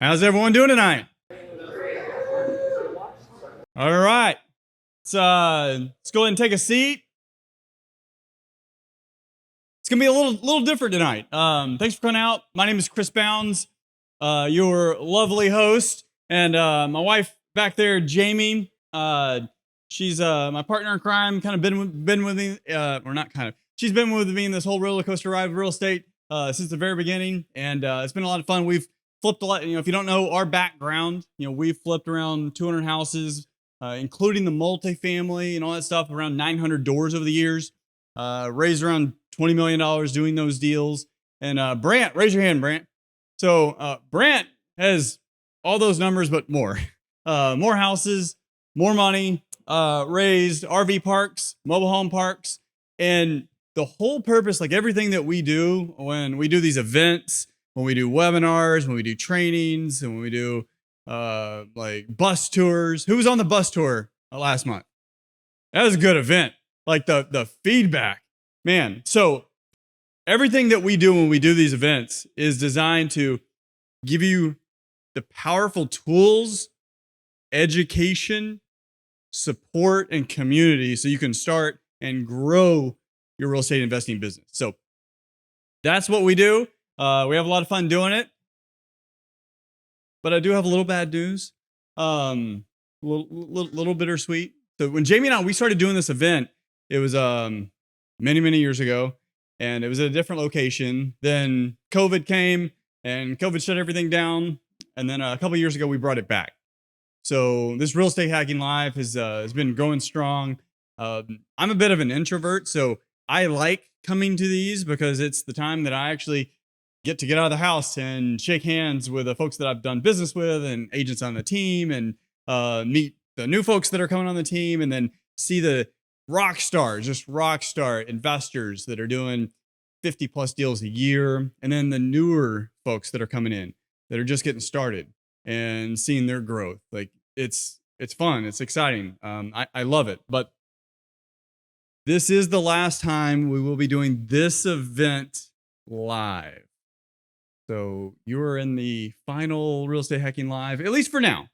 How's everyone doing tonight? All right. Let's go ahead and take a seat. It's gonna be a little different tonight. Thanks for coming out. My name is Chris Bounds, your lovely host, and my wife back there, Jamie. She's my partner in crime. Kind of been with me, or not kind of. She's been with me in this whole roller coaster ride of real estate since the very beginning, and it's been a lot of fun. We've flipped a lot. If you don't know our background, we've flipped around 200 houses, including the multifamily and all that stuff, around 900 doors over the years. Raised around $20 million doing those deals. And Brant, raise your hand, Brant. So Brant has all those numbers, but more. More houses, more money, raised RV parks, mobile home parks. And the whole purpose, like everything that we do when we do these events, when we do webinars, when we do trainings, and when we do like bus tours. Who was on the bus tour last month? That was a good event. Like the feedback, man. So everything that we do when we do these events is designed to give you the powerful tools, education, support, and community so you can start and grow your real estate investing business. So that's what we do. We have a lot of fun doing it. But I do have a little bad news, little bittersweet. So when Jamie and I, we started doing this event, it was many years ago, and it was at a different location. Then COVID came, and COVID shut everything down. And then a couple of years ago, we brought it back. So this Real Estate Hacking Live has been growing strong. I'm a bit of an introvert, so I like coming to these because it's the time that I actually get out of the house and shake hands with the folks that I've done business with and agents on the team, and meet the new folks that are coming on the team, and then see the rock star investors that are doing 50 plus deals a year. And then the newer folks that are coming in that are just getting started and seeing their growth. Like it's fun. It's exciting. I love it. But this is the last time we will be doing this event live. So you are in the final Real Estate Hacking Live, at least for now.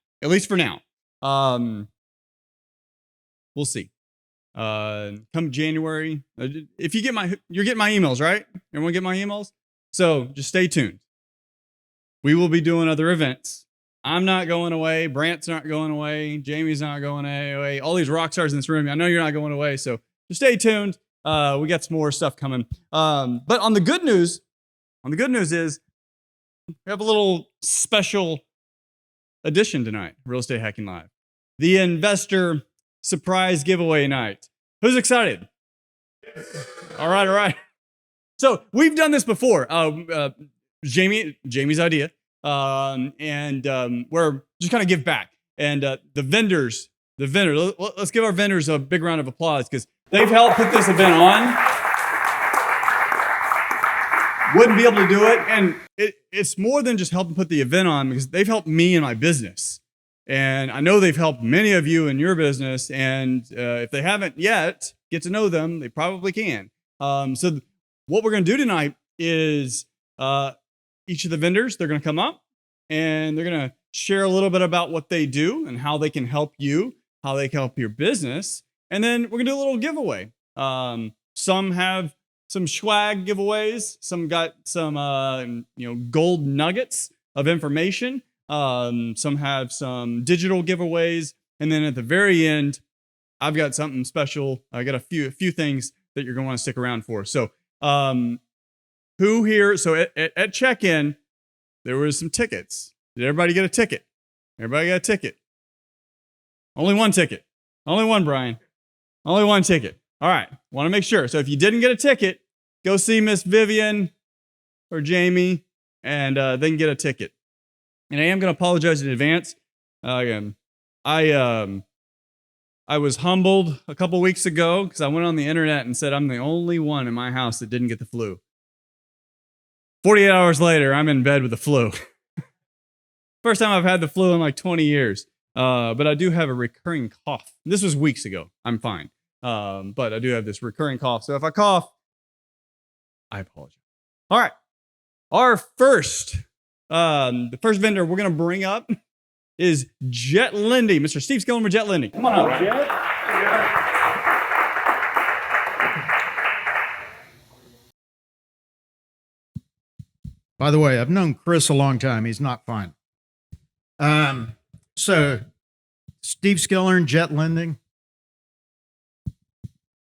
We'll see. Come January, if you're getting my emails, right? Everyone get my emails? So just stay tuned. We will be doing other events. I'm not going away. Brant's not going away. Jamie's not going away. All these rock stars in this room, I know you're not going away. So just stay tuned. We got some more stuff coming. But on the good news is we have a little special edition tonight, Real Estate Hacking Live. The Investor Surprise Giveaway Night. Who's excited? All right. So we've done this before. Jamie's idea. And we're just kind of give back. And the vendors, let's give our vendors a big round of applause because they've helped put this event on. Wouldn't be able to do it. And it's more than just helping put the event on because they've helped me in my business. And I know they've helped many of you in your business. And if they haven't yet, get to know them. They probably can. So what we're going to do tonight is each of the vendors, they're going to come up and they're going to share a little bit about what they do and how they can help you, how they can help your business. And then we're going to do a little giveaway. Some have some swag giveaways. Some got some, gold nuggets of information. Some have some digital giveaways. And then at the very end, I've got something special. I got a few things that you're going to want to stick around for. So, who here? So at check-in, there was some tickets. Did everybody get a ticket? Everybody got a ticket. Only one ticket. Only one, Brian. Only one ticket. All right. Want to make sure. So if you didn't get a ticket, go see Miss Vivian or Jamie, and they can get a ticket. And I am going to apologize in advance. Again, I was humbled a couple weeks ago because I went on the internet and said I'm the only one in my house that didn't get the flu. 48 hours later, I'm in bed with the flu. First time I've had the flu in like 20 years. But I do have a recurring cough. This was weeks ago. I'm fine. But I do have this recurring cough. So if I cough, I apologize. All right. Our first The first vendor we're going to bring up is Jet Lindy, Mr. Steve Skillen with Jet Lindy. Come on up, Jet. By the way, I've known Chris a long time. He's not fine. So Steve Skiller and Jet Lending.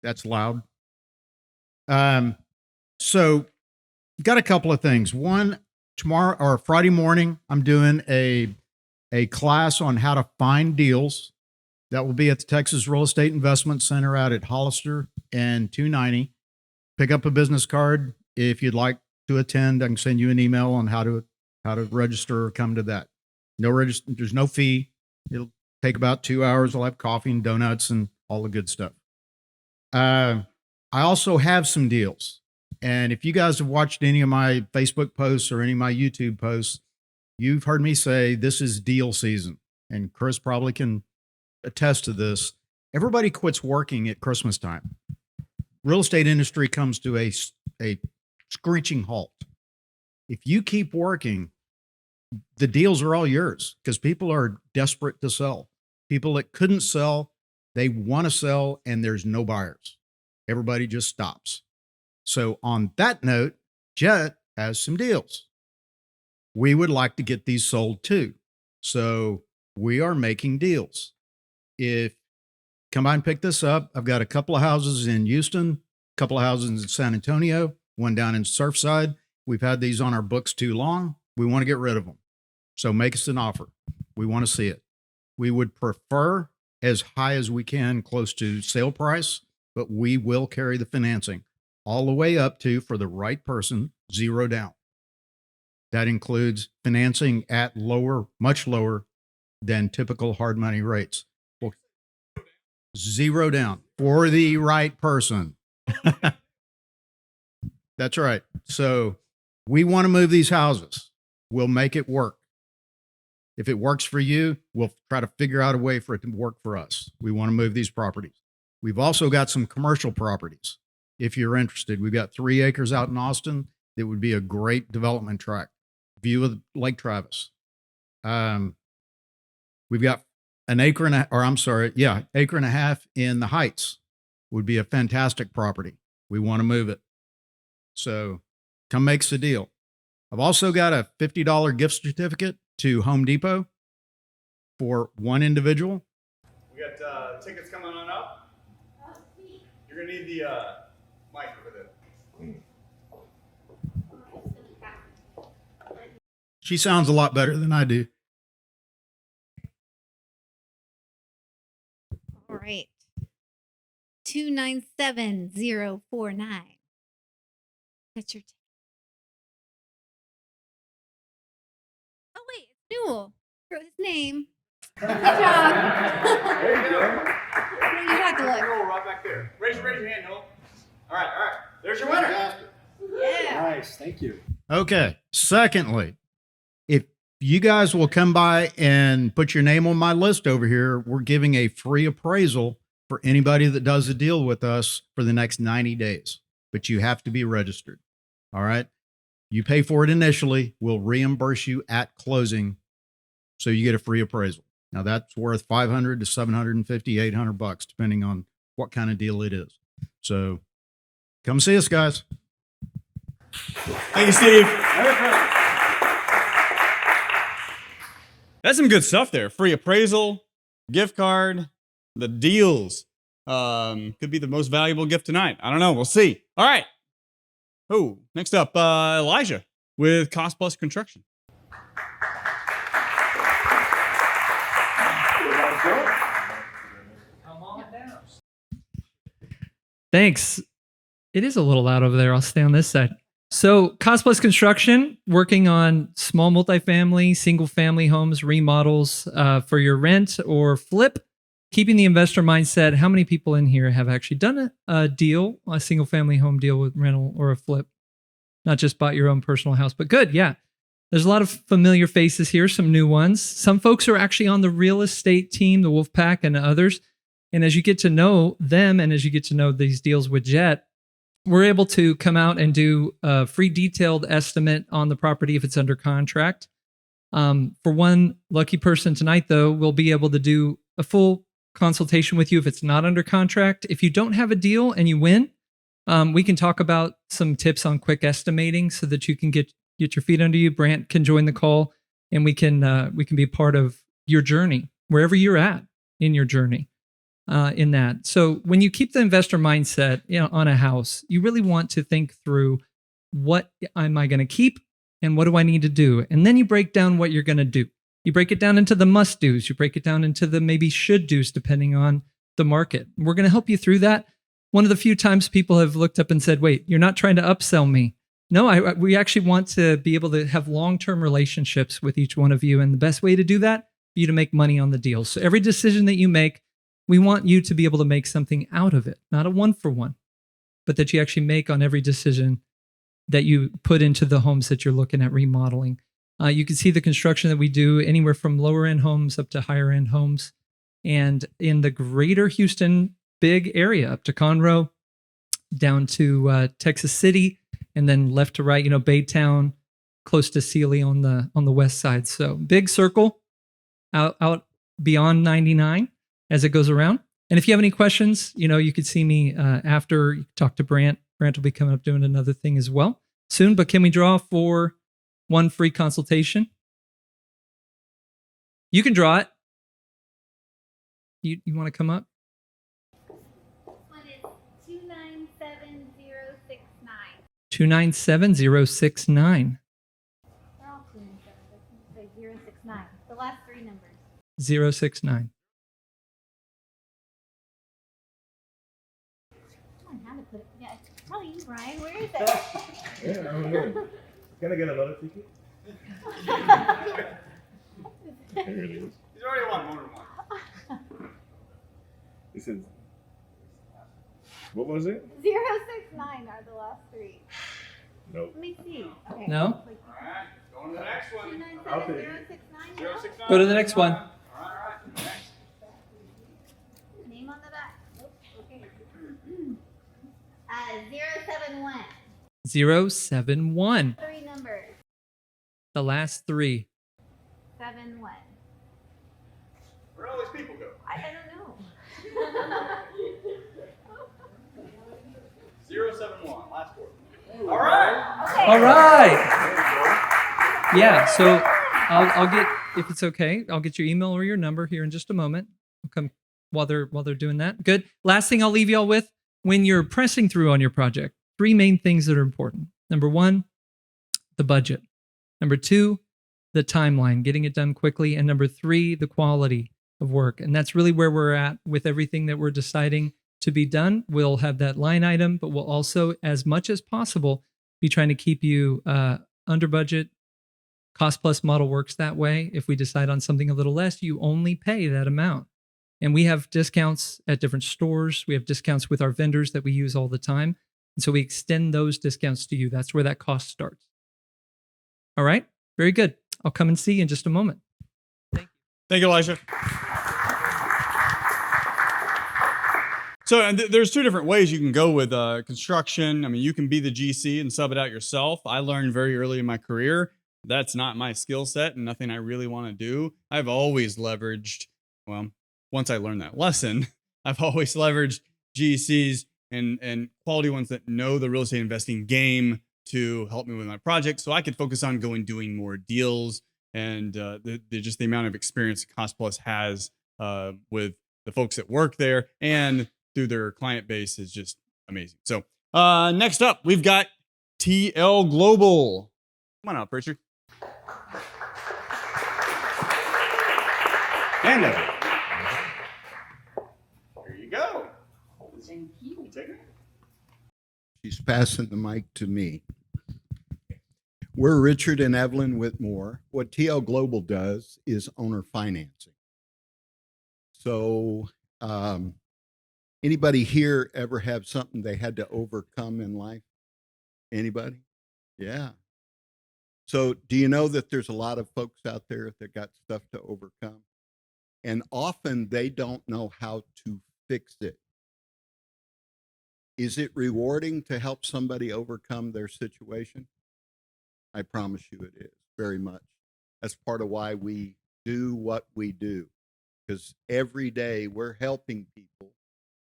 That's loud. So got a couple of things. One, tomorrow or Friday morning, I'm doing a class on how to find deals. That will be at the Texas Real Estate Investment Center out at Hollister and 290. Pick up a business card if you'd like to attend. I can send you an email on how to register or come to that. There's no fee. It'll take about 2 hours. I'll have coffee and donuts and all the good stuff. I also have some deals. And if you guys have watched any of my Facebook posts or any of my YouTube posts, you've heard me say this is deal season. And Chris probably can attest to this. Everybody quits working at Christmas time. Real estate industry comes to a screeching halt. If you keep working, the deals are all yours because people are desperate to sell. People that couldn't sell, they want to sell, and there's no buyers. Everybody just stops. So on that note, Jet has some deals. We would like to get these sold too. So we are making deals. If come by and pick this up, I've got a couple of houses in Houston, a couple of houses in San Antonio, one down in Surfside. We've had these on our books too long. We want to get rid of them. So make us an offer. We want to see it. We would prefer as high as we can, close to sale price, but we will carry the financing all the way up to, for the right person, 0 down. That includes financing at much lower than typical hard money rates. Well, 0 down for the right person. That's right. So we want to move these houses. We'll make it work. If it works for you, we'll try to figure out a way for it to work for us. We want to move these properties. We've also got some commercial properties. If you're interested, we've got 3 acres out in Austin that would be a great development tract. View of Lake Travis. We've got an acre and a half in the Heights. Would be a fantastic property. We want to move it. So come make us a deal. I've also got a $50 gift certificate to Home Depot for one individual. We got tickets coming on up. You're going to need the mic for this. She sounds a lot better than I do. All right. 297049. That's your ticket. Oh, wait. It's Newell. Wrote his name. Good job. There you go. You have to look. Roll right back there. Raise your hand, Noel. All right. There's your winner. Yeah. Nice, thank you. Okay. Secondly, if you guys will come by and put your name on my list over here, we're giving a free appraisal for anybody that does a deal with us for the next 90 days. But you have to be registered. All right. You pay for it initially. We'll reimburse you at closing. So you get a free appraisal. Now that's worth $500 to $750, $800, depending on what kind of deal it is. So come see us, guys. Thank you, Steve. That's some good stuff there. Free appraisal, gift card, the deals. Could be the most valuable gift tonight. I don't know. We'll see. All right. Oh, next up, Elijah with Cost Plus Construction. Thanks. It is a little loud over there. I'll stay on this side. So Cost Plus Construction, working on small multifamily, single family homes, remodels for your rent or flip, keeping the investor mindset. How many people in here have actually done a deal, a single family home deal with rental or a flip? Not just bought your own personal house, but good. Yeah. There's a lot of familiar faces here, some new ones. Some folks are actually on the real estate team, the Wolfpack and others. And as you get to know them and as you get to know these deals with Jet, we're able to come out and do a free detailed estimate on the property if it's under contract. For one lucky person tonight, though, we'll be able to do a full consultation with you if it's not under contract. If you don't have a deal and you win, we can talk about some tips on quick estimating so that you can get your feet under you. Brant can join the call, and we can be part of your journey wherever you're at in your journey. In that, so when you keep the investor mindset, on a house, you really want to think through, what am I going to keep and what do I need to do, and then you break down what you're going to do. You break it down into the must do's. You break it down into the maybe should do's depending on the market. We're going to help you through that. One of the few times people have looked up and said, "Wait, you're not trying to upsell me." No, we actually want to be able to have long-term relationships with each one of you, and the best way to do that, for you to make money on the deal. So every decision that you make, we want you to be able to make something out of it, not a one-for-one, but that you actually make on every decision that you put into the homes that you're looking at remodeling. You can see the construction that we do anywhere from lower-end homes up to higher-end homes. And in the greater Houston big area, up to Conroe, down to Texas City, and then left to right, Baytown, close to Sealy on the west side. So big circle out beyond 99. As it goes around. And if you have any questions, you could see me after. You can talk to Brant. Brant will be coming up doing another thing as well soon. But can we draw for one free consultation? You can draw it. You want to come up? One is 297069. 297069. They're all 297. Say 069. The last three numbers. 069. How to put it? Yeah, it's probably you, Brian. Where is it? Yeah, I don't know. Can I get another ticket? There it is. He's already won more than one. It says, what was it? 069 are the last three. Nope. Let me see. Okay. No? All right, going to the next one. 297069. Go to the next one. All right. Next. Name on the back. Oh, okay. 071. 071. Three numbers. The last three. 71. Where all these people go? I don't know. 071. Last four. All right. Okay. All right. Yeah. So I'll get, if it's okay, I'll get your email or your number here in just a moment. I'll come while they're doing that. Good. Last thing I'll leave y'all with, when you're pressing through on your project, three main things that are important. Number one, the budget. Number two, the timeline, getting it done quickly. And number three, the quality of work. And that's really where we're at with everything that we're deciding to be done. We'll have that line item, but we'll also, as much as possible, be trying to keep you under budget. Cost plus model works that way. If we decide on something a little less, you only pay that amount. And we have discounts at different stores. We have discounts with our vendors that we use all the time. And so we extend those discounts to you. That's where that cost starts. All right. Very good. I'll come and see you in just a moment. Thank you, Elisha. So and there's two different ways you can go with construction. I mean, you can be the GC and sub it out yourself. I learned very early in my career that's not my skill set and nothing I really want to do. I've always leveraged, well, once I learned that lesson, I've always leveraged GCs and quality ones that know the real estate investing game to help me with my project, so I could focus on doing more deals and just the amount of experience Cost Plus has with the folks that work there and through their client base is just amazing. So next up, we've got TL Global. Come on out, Pritchard. And there you go. Thank you. Take it. She's passing the mic to me. We're Richard and Evelyn Whitmore. What TL Global does is owner financing. So anybody here ever have something they had to overcome in life? Anybody? Yeah. So do you know that there's a lot of folks out there that got stuff to overcome? And often they don't know how to fix it. Is it rewarding to help somebody overcome their situation? I promise you it is, very much. That's part of why we do what we do, because every day we're helping people.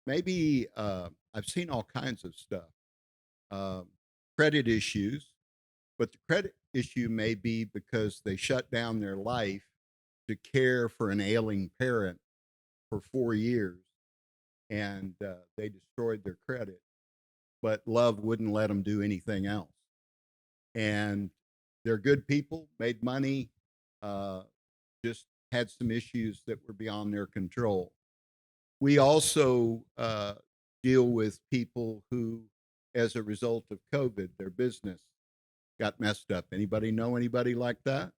Maybe I've seen all kinds of stuff, um, credit issues, but the credit issue may be because they shut down their life to care for an ailing parent for 4 years, and they destroyed their credit, but love wouldn't let them do anything else. And they're good people, made money, uh, just had some issues that were beyond their control. We also deal with people who, as a result of COVID, their business got messed up. Anybody know anybody like that?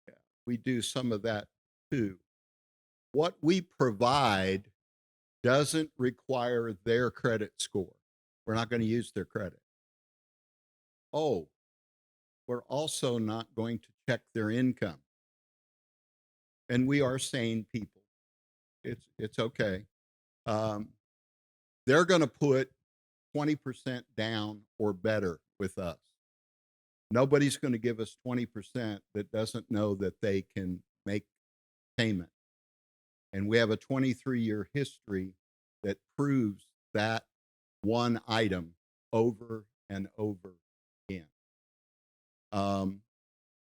Yeah, we do some of that too. What we provide doesn't require their credit score. We're not going to use their credit. Oh, we're also not going to check their income. And we are sane people. It's okay. Um, they're going to put 20% down or better with us. Nobody's going to give us 20% that doesn't know that they can make payment. And we have a 23-year history that proves that one item over and over again.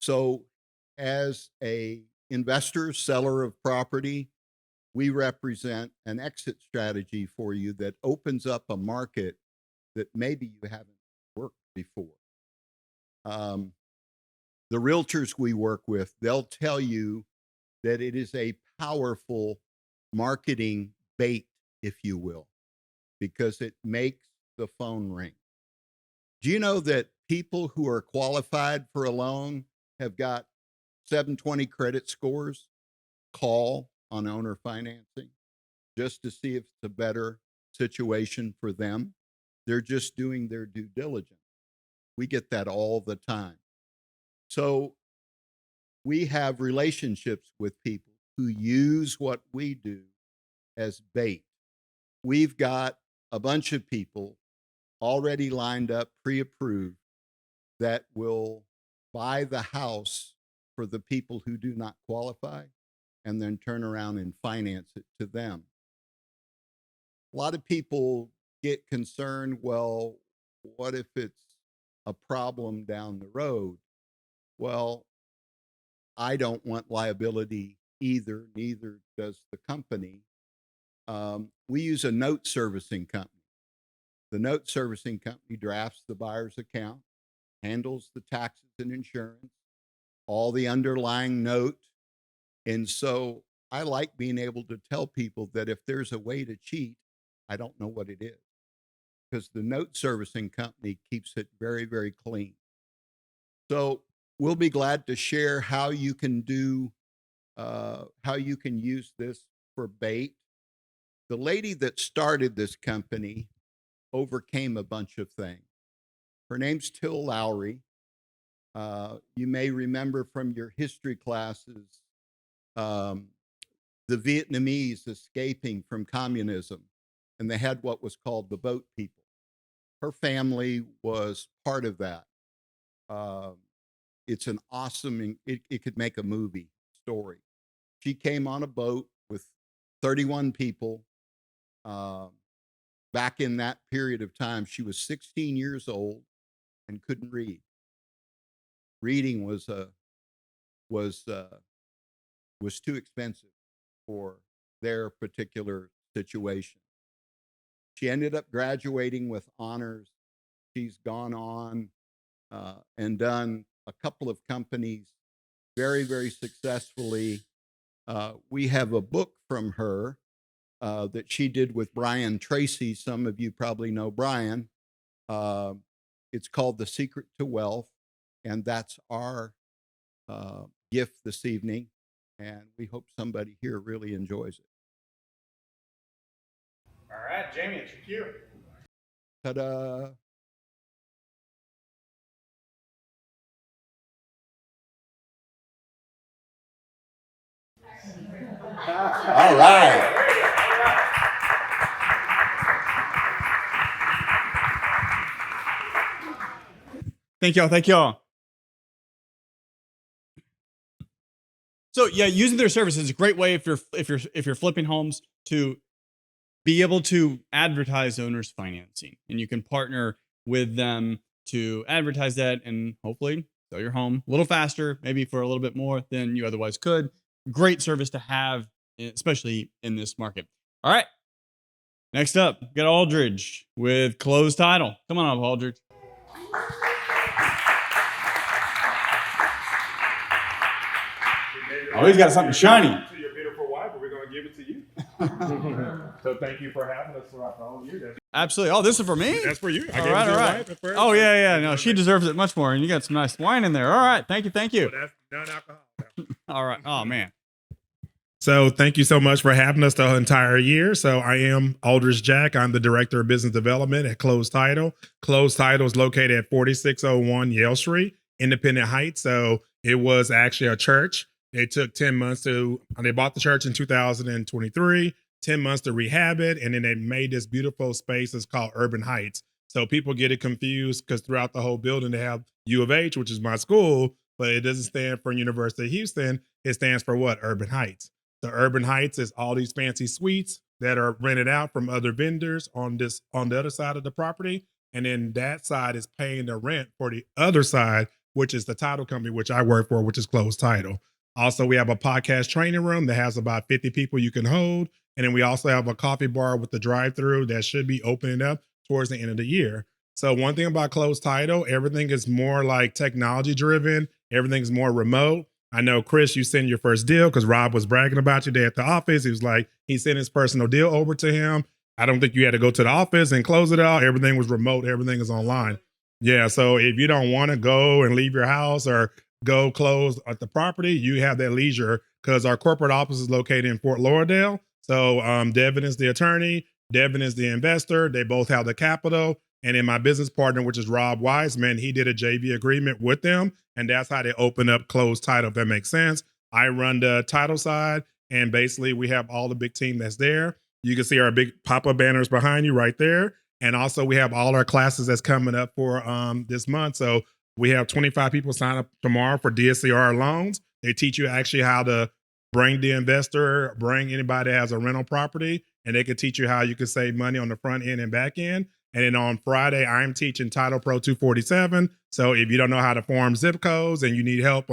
So as a investor, seller of property, we represent an exit strategy for you that opens up a market that maybe you haven't worked before. The realtors we work with, they'll tell you that it is a powerful marketing bait, if you will, because it makes the phone ring. Do you know that people who are qualified for a loan have got 720 credit scores call on owner financing just to see if it's a better situation for them? They're just doing their due diligence. We get that all the time. So we have relationships with people who use what we do as bait. We've got a bunch of people already lined up, pre-approved, that will buy the house for the people who do not qualify and then turn around and finance it to them. A lot of people get concerned, well, what if it's a problem down the road? Well, I don't want liability either, neither does the company. We use a note servicing company. The note servicing company drafts the buyer's account, handles the taxes and insurance, all the underlying note. And so I like being able to tell people that if there's a way to cheat, I don't know what it is, because the note servicing company keeps it very, very clean. So we'll be glad to share how you can do, how you can use this for bait. The lady that started this company overcame a bunch of things. Her name's Till Lowry. You may remember from your history classes, the Vietnamese escaping from communism, and they had what was called the boat people. Her family was part of that. It's an awesome, it could make a movie story. She came on a boat with 31 people. Back in that period of time, she was 16 years old and couldn't read. Reading was too expensive for their particular situation. She ended up graduating with honors. She's gone on and done a couple of companies very, very successfully. We have a book from her that she did with Brian Tracy. Some of you probably know Brian. It's called The Secret to Wealth, and that's our gift this evening. And we hope somebody here really enjoys it. All right, Jamie, it's your cue. Ta-da! All right. Thank y'all. Thank y'all. So yeah, using their services is a great way if you're flipping homes to be able to advertise owners financing, and you can partner with them to advertise that and hopefully sell your home a little faster, maybe for a little bit more than you otherwise could. Great service to have, especially in this market. All right. Next up, we got Aldridge with Closed Title. Come on up, Aldridge. Oh, he's got something shiny. To your beautiful wife, but we're going to give it to you. So thank you for having us throughout the whole year. Absolutely. Oh, this is for me? That's for you. I All gave it right, to all your right. wife at first. Oh, yeah. No, she deserves it much more. And you got some nice wine in there. All right. Thank you. So that's non-alcohol. All right. Oh, man. So thank you so much for having us the entire year. So I am Aldridge Jack. I'm the Director of Business Development at Closed Title. Closed Title is located at 4601 Yale Street, Independent Heights. So it was actually a church. They took 10 months they bought the church in 2023, 10 months to rehab it. And then they made this beautiful space. It's called Urban Heights. So people get it confused because throughout the whole building, they have U of H, which is my school, but it doesn't stand for University of Houston. It stands for what? Urban Heights. The Urban Heights is all these fancy suites that are rented out from other vendors on the other side of the property. And then that side is paying the rent for the other side, which is the title company, which I work for, which is Closed Title. Also, we have a podcast training room that has about 50 people you can hold. And then we also have a coffee bar with the drive-through that should be opening up towards the end of the year. So one thing about Closed Title, everything is more like technology driven. Everything's more remote. I know, Chris, you sent your first deal because Rob was bragging about you there at the office. He was like, he sent his personal deal over to him. I don't think you had to go to the office and close it out. Everything was remote. Everything is online. Yeah. So if you don't want to go and leave your house or go close at the property, you have that leisure because our corporate office is located in Fort Lauderdale. So Devin is the attorney. Devin is the investor. They both have the capital. And then my business partner, which is Rob Wiseman, he did a JV agreement with them. And that's how they open up Closed Title, if that makes sense. I run the title side, and basically we have all the big team that's there. You can see our big pop-up banners behind you right there. And also we have all our classes that's coming up for this month. So we have 25 people sign up tomorrow for DSCR loans. They teach you actually how to bring the investor, bring anybody that has a rental property, and they can teach you how you can save money on the front end and back end. And then on Friday, I'm teaching Title Pro 247. So if you don't know how to form zip codes and you need help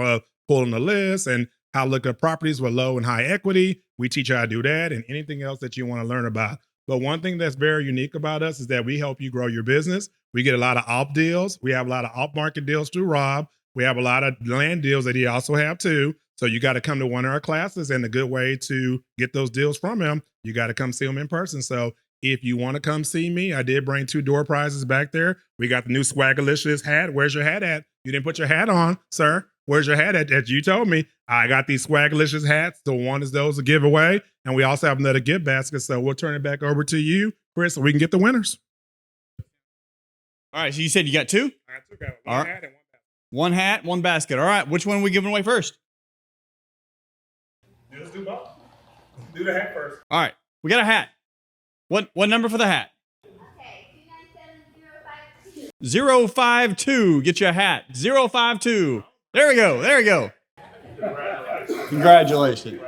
pulling the list and how to look at properties with low and high equity, we teach you how to do that and anything else that you want to learn about. But one thing that's very unique about us is that we help you grow your business. We get a lot of off deals. We have a lot of off market deals through Rob. We have a lot of land deals that he also have too. So you got to come to one of our classes, and a good way to get those deals from him, you got to come see him in person. So if you want to come see me, I did bring 2 door prizes back there. We got the new Swaggalicious hat. Where's your hat at? You didn't put your hat on, sir. Where's your hat at? That you told me. I got these Swaggalicious hats. The one is those to give away. And we also have another gift basket. So we'll turn it back over to you, Chris, so we can get the winners. All right. So you said you got 2? I took out one hat and one basket. 1 hat, 1 basket. All right. Which one are we giving away first? Let's do both. Do the hat first. All right. We got a hat. What number for the hat? Okay, 297052. 052. Get you a hat. 052. There we go. Congratulations.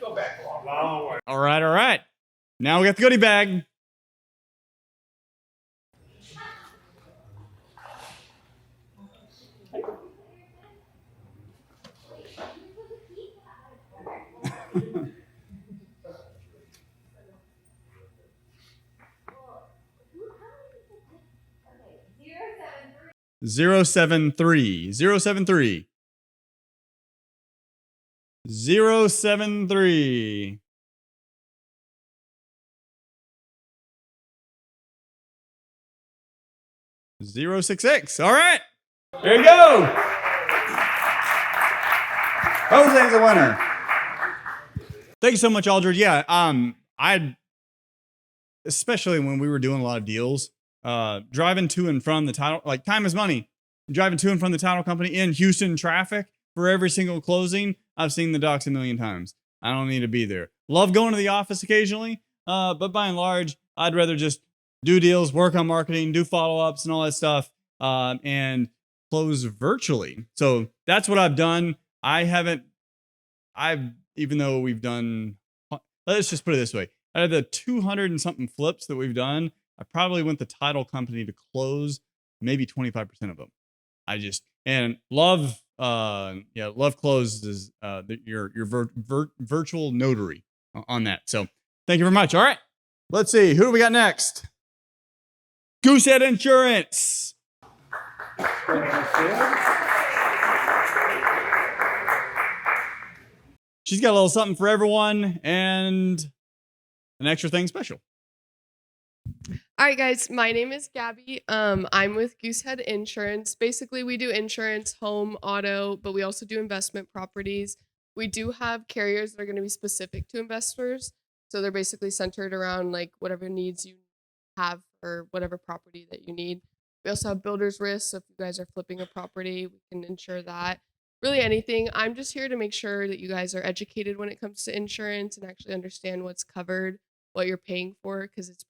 Go back a long way. All right. Now we got the goodie bag. Okay, 073. 073. 073. 066. All right. There you go. Jose's a winner. Thank you so much, Aldridge. Yeah, I especially when we were doing a lot of deals, driving to and from the title, like time is money. Driving to and from the title company in Houston traffic for every single closing. I've seen the docs a million times. I don't need to be there. Love going to the office occasionally, but by and large, I'd rather just do deals, work on marketing, do follow-ups and all that stuff. and close virtually. So that's what I've done. Even though we've done, let's just put it this way. Out of the 200 and something flips that we've done, I probably went the title company to close maybe 25% of them. Love Close is your virtual notary on that. So thank you very much. All right, let's see. Who do we got next? Goosehead Insurance. She's got a little something for everyone and an extra thing special. All right, guys, my name is Gabby. I'm with Goosehead Insurance. Basically, we do insurance, home, auto, but we also do investment properties. We do have carriers that are going to be specific to investors. So they're basically centered around like whatever needs you have or whatever property that you need. We also have builder's risk. So if you guys are flipping a property, we can insure that. Really anything. I'm just here to make sure that you guys are educated when it comes to insurance and actually understand what's covered, what you're paying for, because it's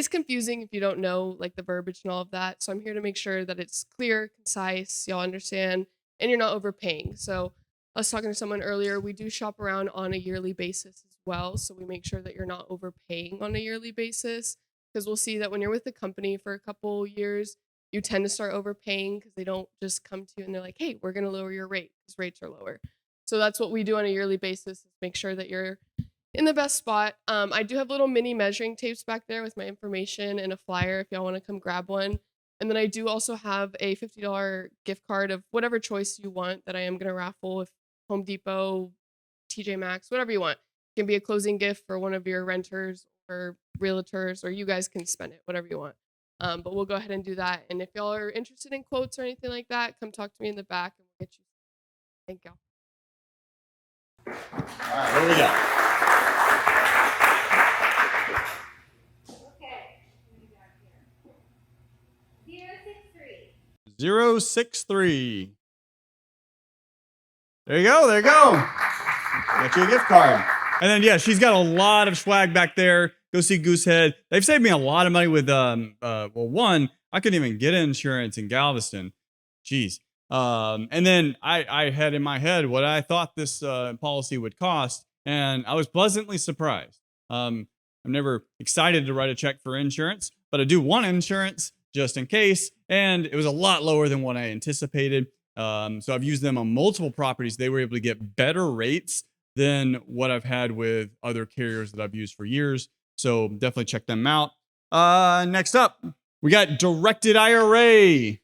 confusing if you don't know like the verbiage and all of that. So I'm here to make sure that it's clear, concise, y'all understand, and you're not overpaying. So I was talking to someone earlier, we do shop around on a yearly basis as well. So we make sure that you're not overpaying on a yearly basis, because we'll see that when you're with the company for a couple years, you tend to start overpaying because they don't just come to you and they're like, hey, we're going to lower your rate because rates are lower. So that's what we do on a yearly basis, is make sure that you're in the best spot. I do have little mini measuring tapes back there with my information and a flyer if y'all want to come grab one. And then I do also have a $50 gift card of whatever choice you want that I am going to raffle, if Home Depot, TJ Maxx, whatever you want. It can be a closing gift for one of your renters or realtors, or you guys can spend it, whatever you want. But we'll go ahead and do that. And if y'all are interested in quotes or anything like that, come talk to me in the back and we'll get you. Thank y'all. All right, what do we got? Okay. What do we got here? 063. 063. There you go. There you go. Got you a gift card. And then, yeah, she's got a lot of swag back there. Go see Goosehead. They've saved me a lot of money with, one, I couldn't even get insurance in Galveston. Jeez. And then I had in my head what I thought this policy would cost, and I was pleasantly surprised. I'm never excited to write a check for insurance, but I do want insurance just in case, and it was a lot lower than what I anticipated. So I've used them on multiple properties. They were able to get better rates than what I've had with other carriers that I've used for years. So definitely check them out. Next up, we got Directed IRA.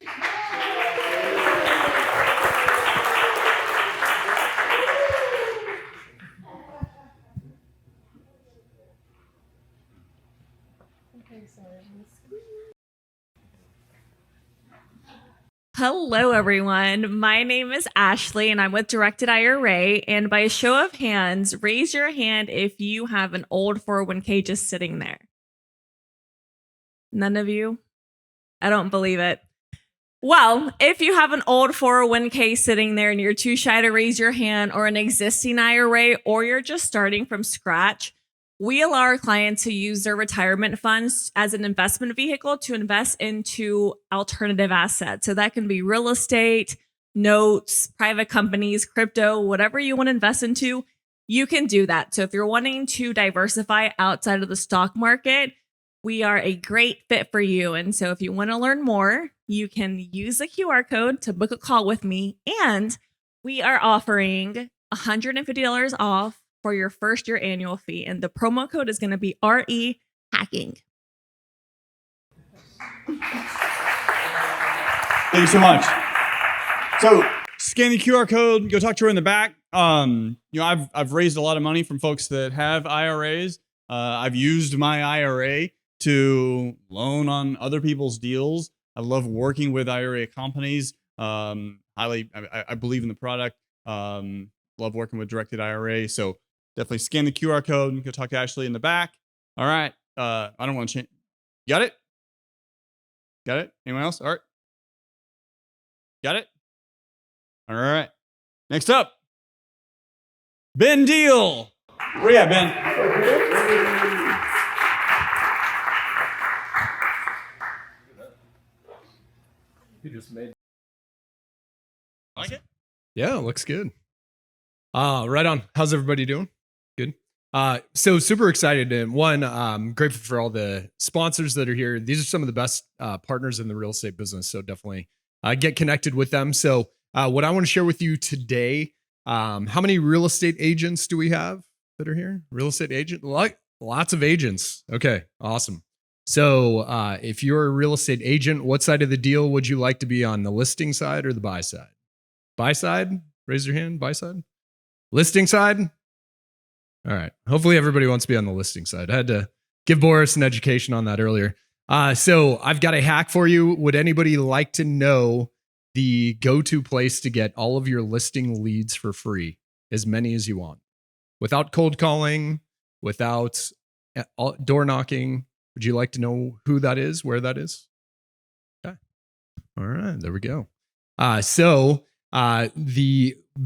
Hello, everyone. My name is Ashley, and I'm with Directed IRA. And by a show of hands, raise your hand if you have an old 401k just sitting there. None of you? I don't believe it. Well, if you have an old 401k sitting there and you're too shy to raise your hand, or an existing IRA, or you're just starting from scratch, we allow our clients to use their retirement funds as an investment vehicle to invest into alternative assets. So that can be real estate, notes, private companies, crypto, whatever you want to invest into, you can do that. So if you're wanting to diversify outside of the stock market, we are a great fit for you. And so if you want to learn more, you can use the QR code to book a call with me. And we are offering $150 off for your first year annual fee. And the promo code is going to be RE Hacking. Thank you so much. So scan the QR code, go talk to her in the back. I've raised a lot of money from folks that have IRAs. I've used my IRA to loan on other people's deals. I love working with IRA companies. I believe in the product. Love working with Directed IRA. So definitely scan the QR code and go talk to Ashley in the back. All right. I don't want to change. Got it? Got it? Anyone else? All right. Got it? All right. Next up, Ben Deal. Where you at, Ben? You just made. Like it? Yeah, looks good. Right on. How's everybody doing? Good. So super excited, and one, grateful for all the sponsors that are here. These are some of the best partners in the real estate business. So definitely get connected with them. So what I want to share with you today, how many real estate agents do we have that are here? Real estate agent, lots of agents. Okay, awesome. So if you're a real estate agent, what side of the deal would you like to be on, the listing side or the buy side? Buy side? Raise your hand. Buy side? Listing side? All right. Hopefully everybody wants to be on the listing side. I had to give Boris an education on that earlier. So I've got a hack for you. Would anybody like to know the go-to place to get all of your listing leads for free? As many as you want. Without cold calling, without door knocking. Would you like to know who that is, where that is? Okay. All right. There we go.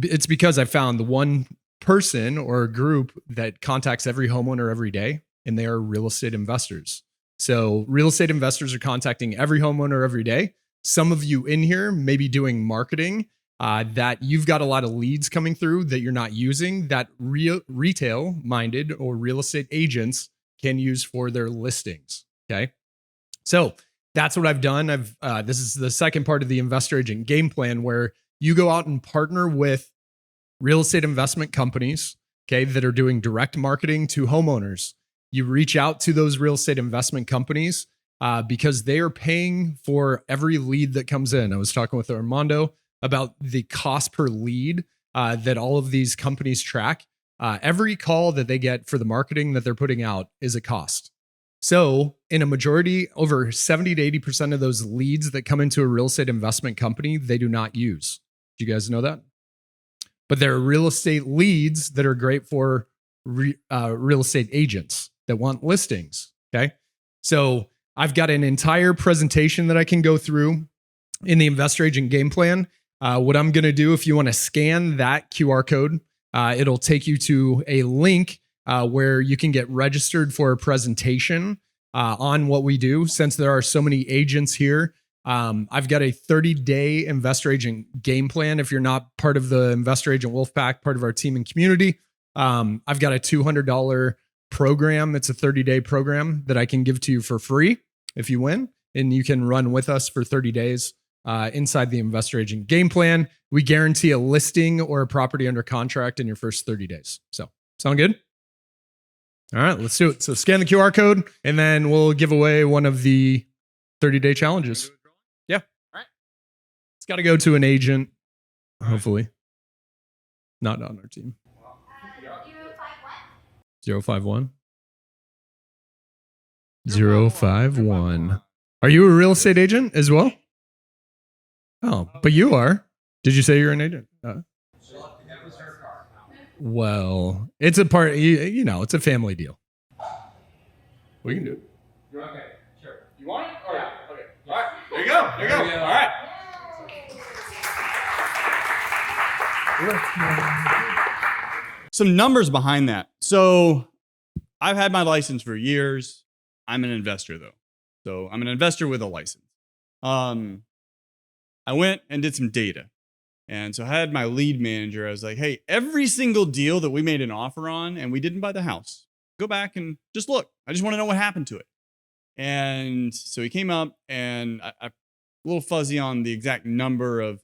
It's because I found the one person or a group that contacts every homeowner every day, and they are real estate investors. So real estate investors are contacting every homeowner every day. Some of you in here may be doing marketing that you've got a lot of leads coming through that you're not using, that retail minded or real estate agents can use for their listings. Okay. So that's what I've done. This is the second part of the investor agent game plan, where you go out and partner with real estate investment companies, okay, that are doing direct marketing to homeowners. You reach out to those real estate investment companies because they are paying for every lead that comes in. I was talking with Armando about the cost per lead that all of these companies track. Every call that they get for the marketing that they're putting out is a cost. So in a majority, over 70 to 80% of those leads that come into a real estate investment company, they do not use. Do you guys know that? But there are real estate leads that are great for real estate agents that want listings. Okay. So I've got an entire presentation that I can go through in the investor agent game plan. What I'm going to do, if you want to scan that QR code, it'll take you to a link where you can get registered for a presentation on what we do. Since there are so many agents here, I've got a 30-day investor agent game plan. If you're not part of the investor agent Wolfpack, part of our team and community, I've got a $200 program. It's a 30-day program that I can give to you for free if you win, and you can run with us for 30 days inside the investor agent game plan. We guarantee a listing or a property under contract in your first 30 days. So sound good? All right, let's do it. So scan the QR code, and then we'll give away one of the 30-day challenges. Yeah. All right. It's got to go to an agent, hopefully. Not on our team. 051? 051. Are you a real estate agent as well? Oh, but you are. Did you say you're an agent? Well, it's a part, you know, it's a family deal. We can do it. Okay, sure. You want it? Yeah. Okay. All right. There you go. There you go. All right. Some numbers behind that. So I've had my license for years. I'm an investor though. So I'm an investor with a license. I went and did some data. And so I had my lead manager. I was like, hey, every single deal that we made an offer on and we didn't buy the house, go back and just look. I just want to know what happened to it. And so he came up, and I a little fuzzy on the exact number of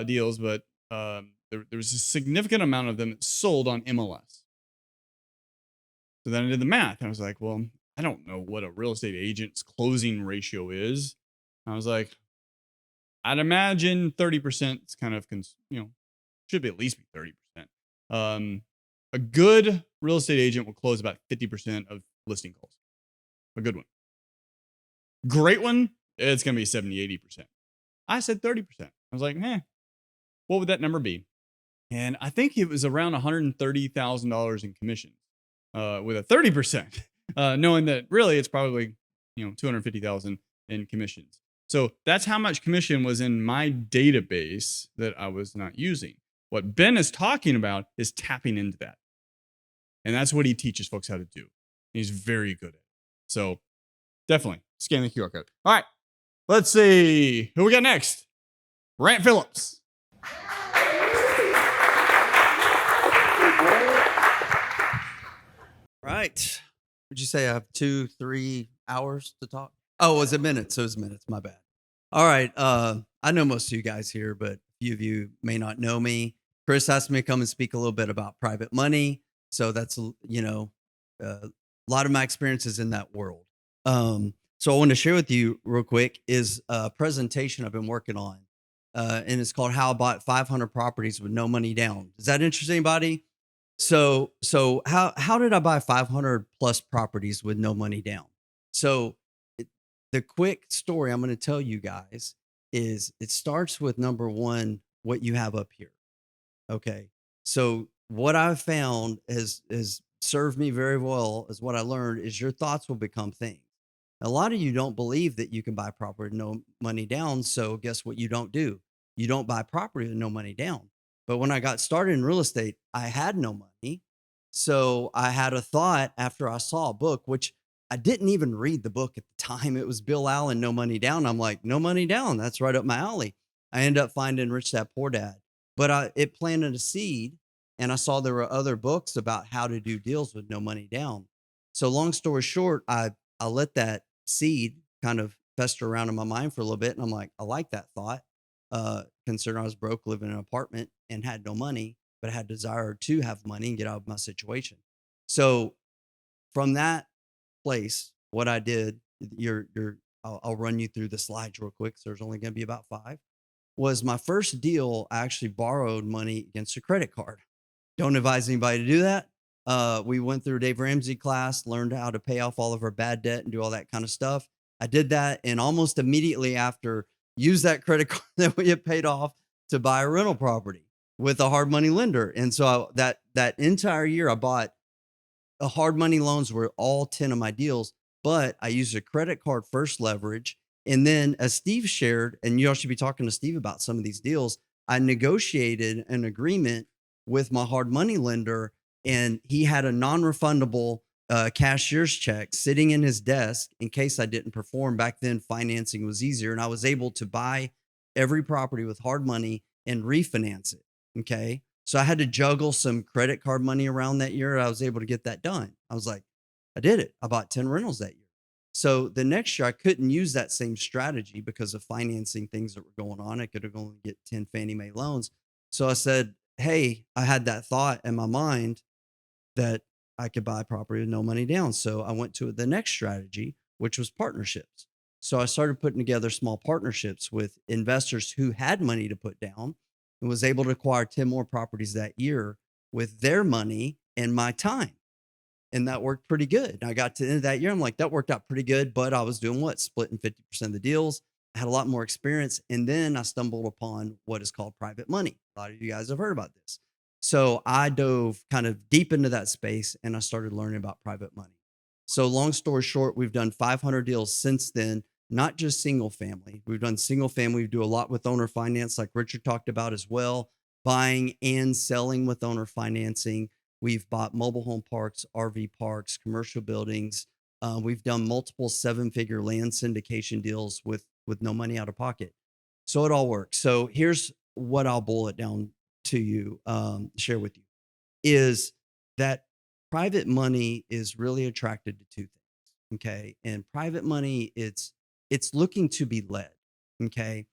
deals, but there was a significant amount of them that sold on MLS. So then I did the math. I was like, well, I don't know what a real estate agent's closing ratio is. I was like, I'd imagine 30% is kind of, should be at least be 30%. A good real estate agent will close about 50% of listing calls. A good one. Great one, it's going to be 70, 80%. I said 30%. I was like, what would that number be? And I think it was around $130,000 in commissions with a 30%, knowing that really it's probably, $250,000 in commissions. So that's how much commission was in my database that I was not using. What Ben is talking about is tapping into that. And that's what he teaches folks how to do. He's very good at it. So definitely scan the QR code. All right. Let's see. Who we got next? Grant Phillips. Right. Would you say I have 2-3 hours to talk? Oh, was it minutes? So it was minutes. My bad. All right. I know most of you guys here, but a few of you may not know me. Chris asked me to come and speak a little bit about private money. So that's, a lot of my experiences in that world. So I want to share with you real quick is a presentation I've been working on. And it's called How I Bought 500 Properties with No Money Down. Does that interest anybody? So how did I buy 500 plus properties with no money down? So the quick story I'm going to tell you guys is it starts with number one, what you have up here. Okay. So what I've found has served me very well is what I learned is your thoughts will become things. A lot of you don't believe that you can buy property with no money down. So guess what you don't do? You don't buy property with no money down. But when I got started in real estate, I had no money. So I had a thought after I saw a book, which I didn't even read the book at the time. It was Bill Allen, No Money Down. I'm like, no money down. That's right up my alley. I ended up finding Rich Dad Poor Dad, but it planted a seed. And I saw there were other books about how to do deals with no money down. So long story short, I let that seed kind of fester around in my mind for a little bit. And I'm like, I like that thought. Considering I was broke, living in an apartment and had no money, but I had desire to have money and get out of my situation. So from that place, what I did, I'll run you through the slides real quick. So there's only going to be about 5. Was my first deal. I actually borrowed money against a credit card. Don't advise anybody to do that. We went through Dave Ramsey class, learned how to pay off all of our bad debt and do all that kind of stuff. I did that, and almost immediately after, used that credit card that we had paid off to buy a rental property with a hard money lender. And so that entire year, I bought hard money loans were all 10 of my deals, but I used a credit card first leverage. And then as Steve shared, and you all should be talking to Steve about some of these deals, I negotiated an agreement with my hard money lender, and he had a non-refundable cashier's check sitting in his desk in case I didn't perform. Back then, financing was easier, and I was able to buy every property with hard money and refinance it. Okay. So I had to juggle some credit card money around that year. I was able to get that done. I was like, I did it. I bought 10 rentals that year. So the next year I couldn't use that same strategy because of financing things that were going on. I could have only get 10 Fannie Mae loans. So I said, hey, I had that thought in my mind that I could buy property with no money down. So I went to the next strategy, which was partnerships. So I started putting together small partnerships with investors who had money to put down and was able to acquire 10 more properties that year with their money and my time. And that worked pretty good. And I got to the end of that year. I'm like, that worked out pretty good, but I was doing what? Splitting 50% of the deals. I had a lot more experience. And then I stumbled upon what is called private money. A lot of you guys have heard about this. So I dove kind of deep into that space and I started learning about private money. So long story short, we've done 500 deals since then, not just single family. We've done single family. We do a lot with owner finance, like Richard talked about as well, buying and selling with owner financing. We've bought mobile home parks, RV parks, commercial buildings. We've done multiple 7-figure land syndication deals with no money out of pocket. So it all works. So here's what I'll boil it down to you, share with you, is that private money is really attracted to 2 things. Okay. And private money, it's looking to be led. Okay.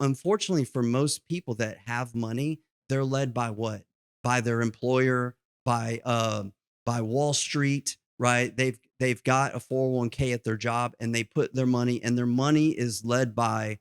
Unfortunately, for most people that have money, they're led by what? By their employer, by Wall Street, right? They've got a 401k at their job and they put their money, and their money is led by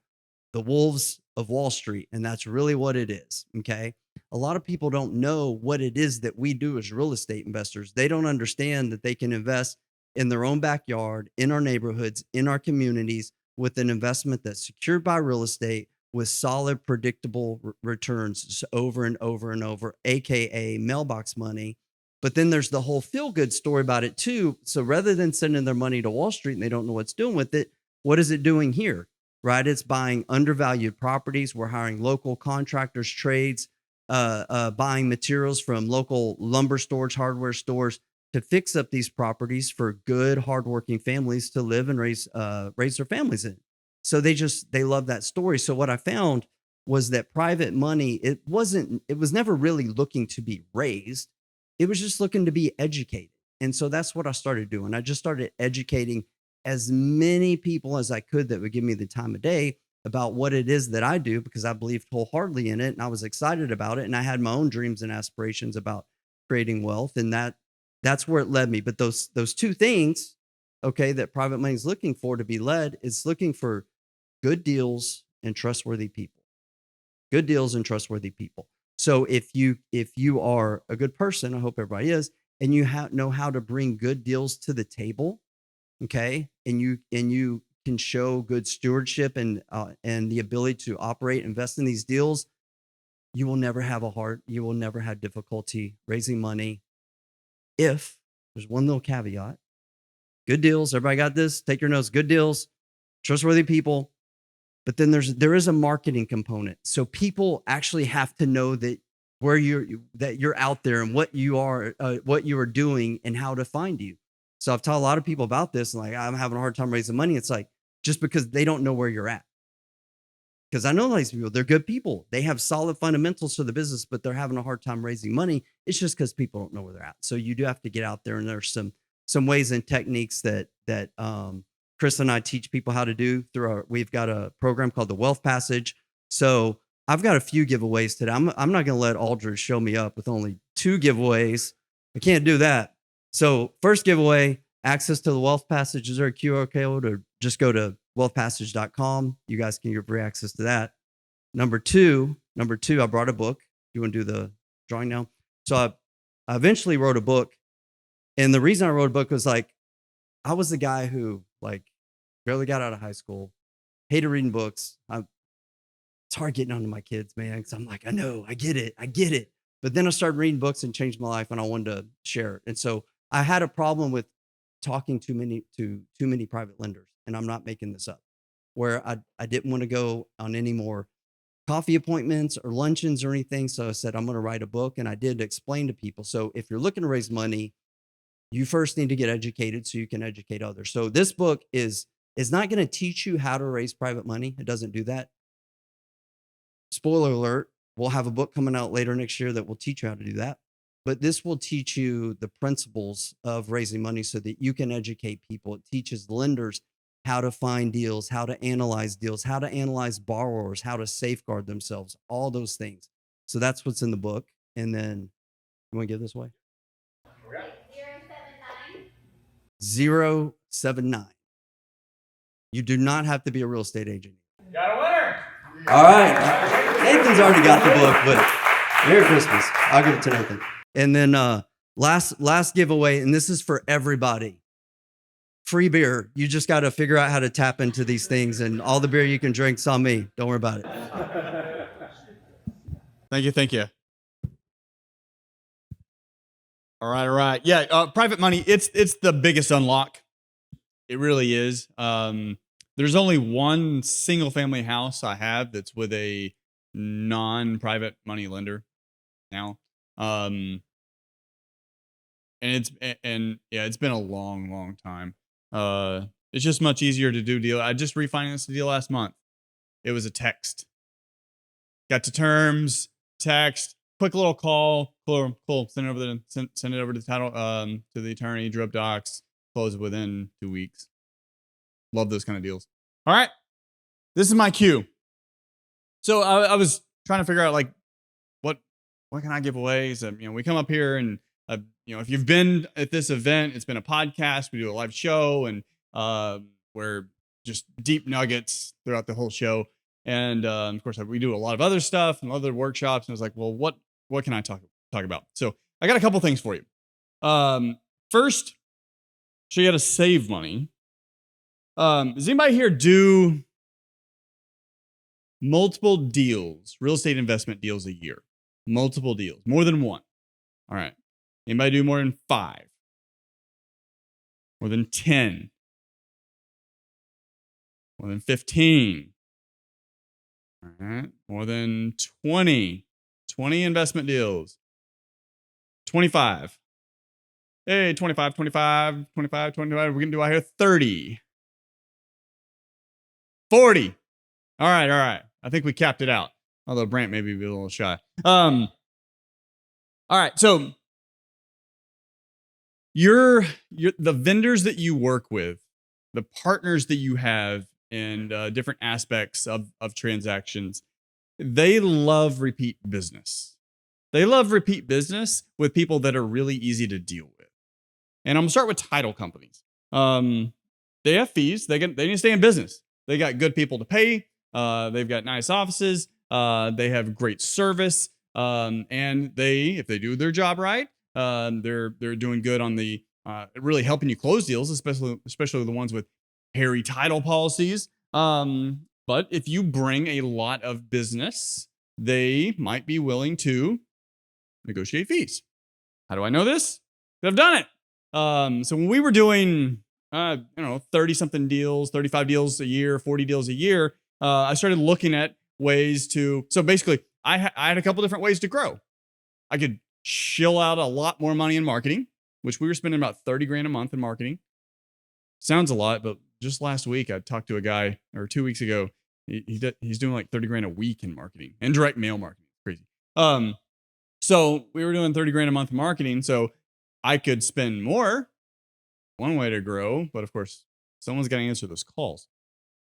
the wolves of Wall Street. And that's really what it is. Okay. A lot of people don't know what it is that we do as real estate investors. They don't understand that they can invest in their own backyard, in our neighborhoods, in our communities with an investment that's secured by real estate with solid, predictable returns over and over and over, AKA mailbox money. But then there's the whole feel good story about it too. So rather than sending their money to Wall Street and they don't know what's doing with it, what is it doing here? Right? It's buying undervalued properties. We're hiring local contractors, trades, buying materials from local lumber stores, hardware stores to fix up these properties for good, hardworking families to live and raise their families in. So they love that story. So what I found was that private money, it was never really looking to be raised. It was just looking to be educated. And so that's what I started doing. I just started educating as many people as I could that would give me the time of day about what it is that I do, because I believed wholeheartedly in it and I was excited about it. And I had my own dreams and aspirations about creating wealth. And that's where it led me. But those two things, okay, that private money is looking for to be led, is looking for good deals and trustworthy people. Good deals and trustworthy people. So if you are a good person, I hope everybody is, and you know how to bring good deals to the table, okay, and you can show good stewardship and the ability to operate, invest in these deals, you will never have you will never have difficulty raising money. If there's one little caveat, good deals, everybody got this? Take your notes. Good deals, trustworthy people. But then there is a marketing component. So people actually have to know that you're out there and what you are doing and how to find you. So I've taught a lot of people about this, and like, I'm having a hard time raising money. It's like, just because they don't know where you're at. Because I know these people, they're good people. They have solid fundamentals for the business, but they're having a hard time raising money. It's just because people don't know where they're at. So you do have to get out there, and there's some ways and techniques that Chris and I teach people how to do we've got a program called the Wealth Passage. So I've got a few giveaways today. I'm not going to let Aldridge show me up with only 2 giveaways. I can't do that. So first giveaway, access to the Wealth Passage. Is there a QR code, or just go to wealthpassage.com? You guys can get free access to that. Number two, I brought a book. You want to do the drawing now? So I eventually wrote a book. And the reason I wrote a book was like, I was the guy who like barely got out of high school, hated reading books. It's hard getting onto my kids, man, because I'm like, I know, I get it. But then I started reading books and changed my life, and I wanted to share it. And so I had a problem with talking to too many private lenders, and I'm not making this up, where I didn't want to go on any more coffee appointments or luncheons or anything. So I said, I'm going to write a book, and I did explain to people. So if you're looking to raise money, you first need to get educated so you can educate others. So this book is not going to teach you how to raise private money. It doesn't do that. Spoiler alert, we'll have a book coming out later next year that will teach you how to do that. But this will teach you the principles of raising money so that you can educate people. It teaches lenders how to find deals, how to analyze borrowers, how to safeguard themselves, all those things. So that's what's in the book. And then, you want to give this away? 079. You do not have to be a real estate agent. Got a winner. All right. Nathan's already got the book, but Merry Christmas. I'll give it to Nathan. And then last giveaway, and this is for everybody. Free beer. You just got to figure out how to tap into these things, and all the beer you can drink's on me. Don't worry about it. Thank you. All right. Yeah, private money, it's the biggest unlock. It really is. There's only one single family house I have that's with a non-private money lender now. And it's been a long time. It's just much easier to do deal. I just refinanced the deal last month. It was a text. Got to terms, text, quick little call, cool. Send it over to the title, to the attorney, drew up docs, close it within 2 weeks. Love those kind of deals. All right, this is my cue. So I was trying to figure out like what can I give away. So we come up here and if you've been at this event, it's been a podcast. We do a live show, and we're just deep nuggets throughout the whole show. And of course, we do a lot of other stuff and other workshops. And I was like, well, what can I talk about? So I got a couple things for you. First, show you how to save money. Does anybody here do multiple deals, real estate investment deals a year? Multiple deals, more than one. All right. Anybody do more than 5? More than 10? More than 15? All right. More than 20? 20 investment deals. 25. Hey, 25. We're going to do out here 30. 40. All right. I think we capped it out. Although Brant maybe be a little shy. All right. So the vendors that you work with, the partners that you have in different aspects of transactions, they love repeat business. They love repeat business with people that are really easy to deal with. And I'm gonna start with title companies. They have fees. They need to stay in business. They got good people to pay. They've got nice offices. They have great service. And if they do their job right, they're doing good on the really helping you close deals, especially the ones with hairy title policies. But if you bring a lot of business, they might be willing to negotiate fees. How do I know this? I've done it. So when we were doing 30 something deals, 35 deals a year, 40 deals a year, I started looking at ways to, so basically I had a couple different ways to grow. I could shill out a lot more money in marketing, which we were spending about 30 grand a month in marketing. Sounds a lot, but just last week I talked to a guy, or 2 weeks ago, he's doing like 30 grand a week in marketing and direct mail marketing. Crazy. So we were doing 30 grand a month in marketing. So I could spend more, one way to grow, but of course, someone's got to answer those calls.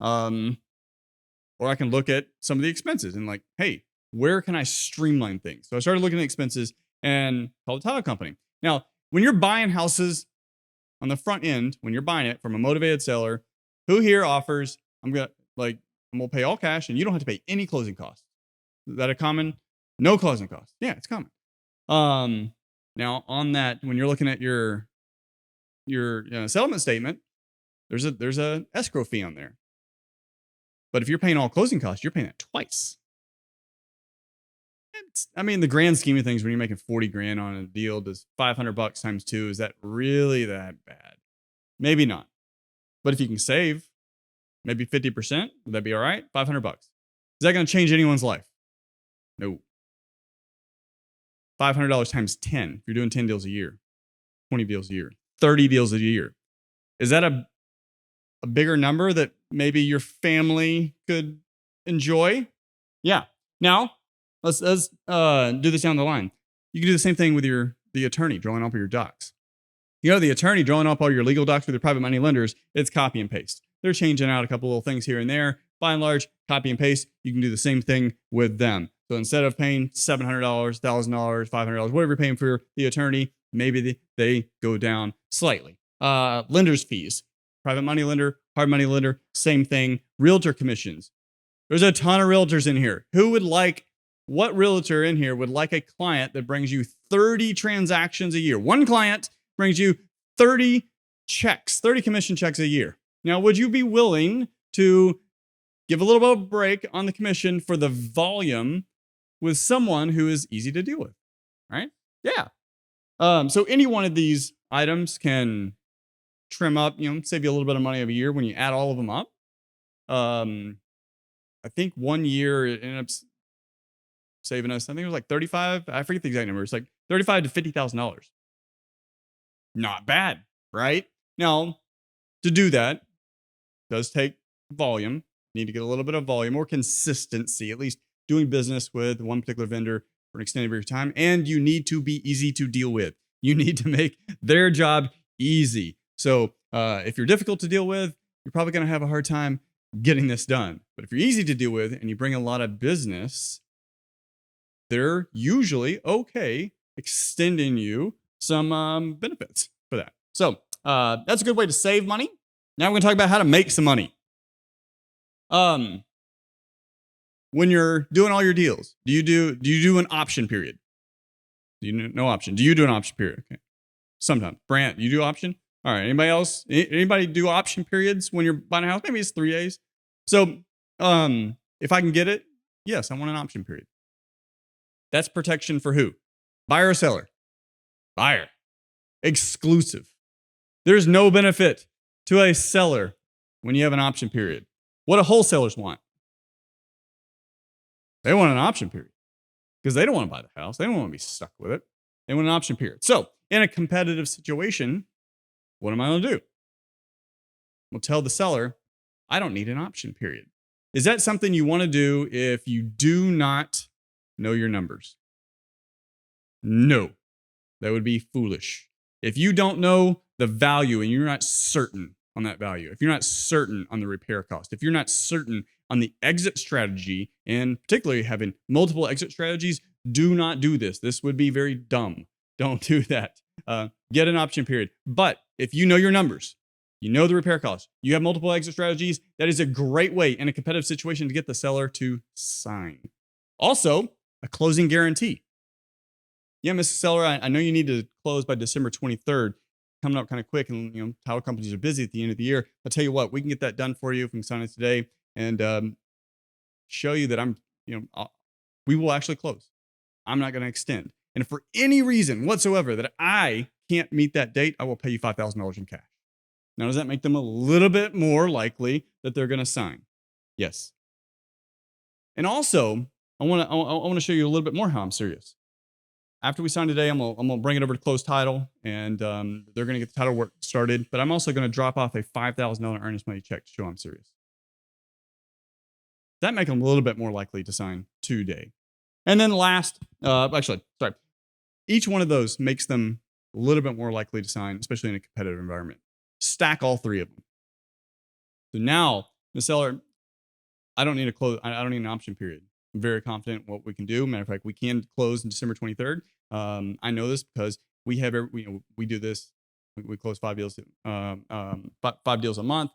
Or I can look at some of the expenses and like, hey, where can I streamline things? So I started looking at expenses and called a title company. Now, when you're buying houses on the front end, when you're buying it from a motivated seller, who here offers, I'm going to pay all cash and you don't have to pay any closing costs. Is that a common? No closing costs. Yeah, it's common. Now on that, when you're looking at your settlement statement, there's a escrow fee on there. But if you're paying all closing costs, you're paying that twice. The grand scheme of things, when you're making 40 grand on a deal, does $500 times 2, is that really that bad? Maybe not. But if you can save maybe 50%, would that be all right? $500. Is that going to change anyone's life? No. $500 times 10. If you're doing 10 deals a year, 20 deals a year, 30 deals a year. Is that a bigger number that maybe your family could enjoy? Yeah. Now, let's do this down the line. You can do the same thing with the attorney drawing up your docs. The attorney drawing up all your legal docs with your private money lenders, it's copy and paste. They're changing out a couple little things here and there. By and large, copy and paste. You can do the same thing with them. So instead of paying $700, $1,000, $500, whatever you're paying for the attorney, maybe they go down slightly. Lender's fees. Private money lender, hard money lender, same thing. Realtor commissions. There's a ton of realtors in here. What realtor in here would like a client that brings you 30 transactions a year? One client brings you 30 checks, 30 commission checks a year. Now, would you be willing to give a little bit of a break on the commission for the volume with someone who is easy to deal with? Right? Yeah. So any one of these items can trim up, save you a little bit of money every year when you add all of them up. I think 1 year it ended up saving us, I think it was like 35, I forget the exact number. It's like $35,000 to $50,000. Not bad, right? Now, to do that does take volume. Need to get a little bit of volume or consistency, at least doing business with one particular vendor for an extended period of time. And you need to be easy to deal with. You need to make their job easy. So if you're difficult to deal with, you're probably going to have a hard time getting this done. But if you're easy to deal with and you bring a lot of business, they're usually okay extending you some benefits for that. So that's a good way to save money. Now we're going to talk about how to make some money. When you're doing all your deals, do you do an option period? No option. Do you do an option period? Okay. Sometimes. Brant, you do option? All right. Anybody else? Anybody do option periods when you're buying a house? Maybe it's 3 days. So if I can get it, yes, I want an option period. That's protection for who? Buyer or seller? Buyer. Exclusive. There's no benefit to a seller when you have an option period. What do wholesalers want? They want an option period because they don't want to buy the house. They don't want to be stuck with it. They want an option period. So in a competitive situation, what am I going to do? We'll tell the seller, I don't need an option period. Is that something you want to do if you do not know your numbers? No, that would be foolish. If you don't know the value and you're not certain on that value, if you're not certain on the repair cost, if you're not certain on the exit strategy, and particularly having multiple exit strategies, do not do this. This would be very dumb. Don't do that. Get an option period. But if you know your numbers, you know the repair costs, you have multiple exit strategies, that is a great way in a competitive situation to get the seller to sign. Also, a closing guarantee. Yeah, Mr. Seller, I know you need to close by December 23rd. Coming up kind of quick, and title companies are busy at the end of the year. I'll tell you what, we can get that done for you if we can sign it today and show you that we will actually close. I'm not going to extend. And if for any reason whatsoever that I can't meet that date, I will pay you $5,000 in cash. Now, does that make them a little bit more likely that they're going to sign? Yes. And also, I want to show you a little bit more how I'm serious. After we sign today, I'm gonna bring it over to closed title, and they're gonna get the title work started. But I'm also gonna drop off a $5,000 earnest money check to show I'm serious. That makes them a little bit more likely to sign today. And then last, each one of those makes them a little bit more likely to sign, especially in a competitive environment. Stack all three of them. So now the seller, I don't need a close. I don't need an option period. I'm very confident in what we can do. Matter of fact, we can close on December 23rd. I know this because we have we do this. We close 5 deals, 5 deals a month.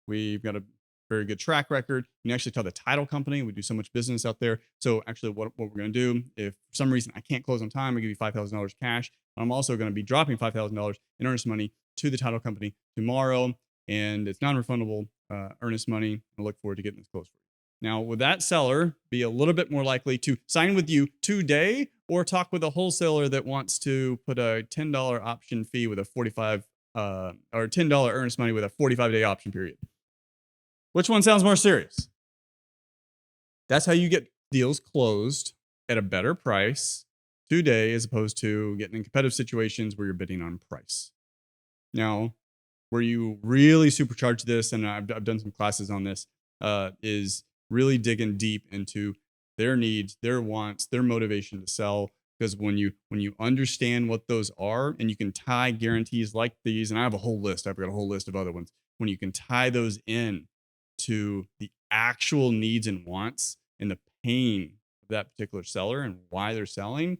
We've got a very good track record. You can actually tell the title company we do so much business out there. So actually, what we're going to do, if for some reason I can't close on time, I give you $5,000 cash. I'm also going to be dropping $5,000 in earnest money to the title company tomorrow, and it's non-refundable earnest money. I look forward to getting this closed for you. Now, would that seller be a little bit more likely to sign with you today or talk with a wholesaler that wants to put a $10 option fee with a or $10 earnest money with a 45-day option period? Which one sounds more serious? That's how you get deals closed at a better price today as opposed to getting in competitive situations where you're bidding on price. Now, where you really supercharge this, and I've done some classes on this, is really digging deep into their needs, their wants, their motivation to sell. Because when you understand what those are, and you can tie guarantees like these, and I have a whole list. I've got a whole list of other ones. When you can tie those in to the actual needs and wants and the pain of that particular seller and why they're selling,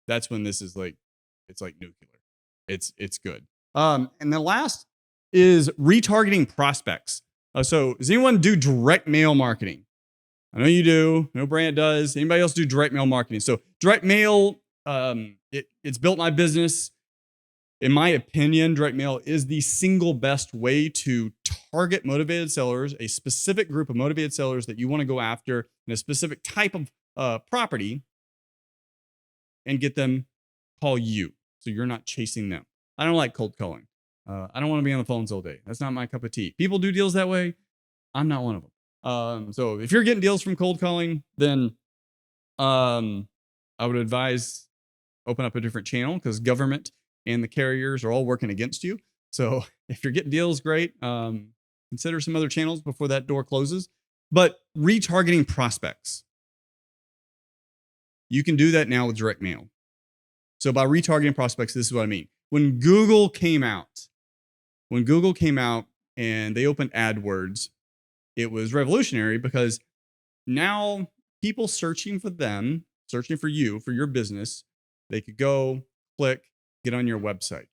that's when this is it's like nuclear. It's good. And the last is retargeting prospects. So does anyone do direct mail marketing? I know you do. No brand does. Anybody else do direct mail marketing? So direct mail, it's built my business. In my opinion, direct mail is the single best way to target motivated sellers, a specific group of motivated sellers that you want to go after in a specific type of property, and get them call you. So you're not chasing them. I don't like cold calling. I don't want to be on the phones all day. That's not my cup of tea. People do deals that way. I'm not one of them. So if you're getting deals from cold calling, then I would advise open up a different channel, because government and the carriers are all working against you. So if you're getting deals, great. Consider some other channels before that door closes. But retargeting prospects, you can do that now with direct mail. So by retargeting prospects, this is what I mean. When Google came out and they opened AdWords, it was revolutionary, because now people searching for you, for your business, they could go, click, get on your website.